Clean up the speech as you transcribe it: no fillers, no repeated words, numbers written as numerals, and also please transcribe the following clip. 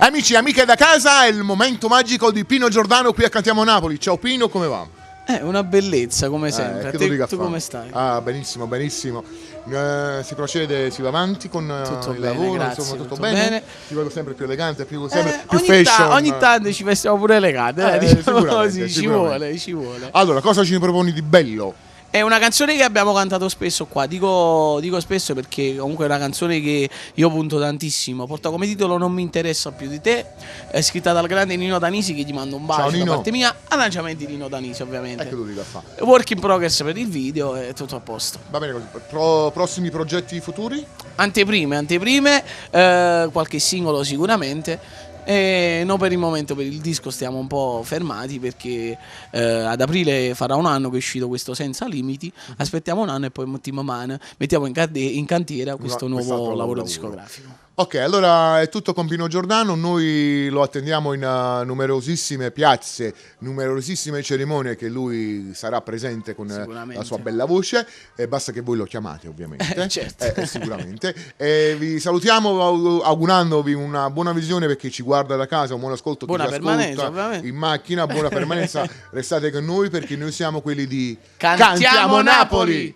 Amici e amiche da casa, è il momento magico di Pino Giordano qui a Cantiamo Napoli. Ciao Pino, come va? Una bellezza come sempre. Tu come stai? Ah, benissimo, benissimo. Si procede, si va avanti con Tutto il bene, lavoro, grazie, insomma, tutto tutto bene. bene. Ti vedo sempre più elegante, sempre più Ogni fashion. ogni tanto ci vestiamo pure elegante, diciamo sicuramente, così, sicuramente. ci vuole. Allora, cosa ci proponi di bello? È una canzone che abbiamo cantato spesso qua, dico spesso perché comunque è una canzone che io punto tantissimo. Porta come titolo Non mi interessa più di te, è scritta dal grande Nino Danisi, che gli mando un bacio da parte mia. Arrangiamenti di Nino Danisi, ovviamente. Ecco, tu dica fa. Work in progress per il video, è tutto a posto. Va bene così. Prossimi progetti futuri? Anteprime, qualche singolo sicuramente. E non per il momento, per il disco stiamo un po' fermati perché ad aprile farà un anno che è uscito questo Senza Limiti. Aspettiamo un anno e poi mettiamo in cantiera questo nuovo lavoro discografico. Ok, allora è tutto con Pino Giordano, noi lo attendiamo in numerosissime piazze, numerosissime cerimonie che lui sarà presente con la sua bella voce, e basta che voi lo chiamate ovviamente, certo. sicuramente. E vi salutiamo augurandovi una buona visione per chi ci guarda da casa, un buon ascolto, buona chi permanenza, ascolta in macchina, buona permanenza, restate con noi perché noi siamo quelli di Cantiamo Napoli!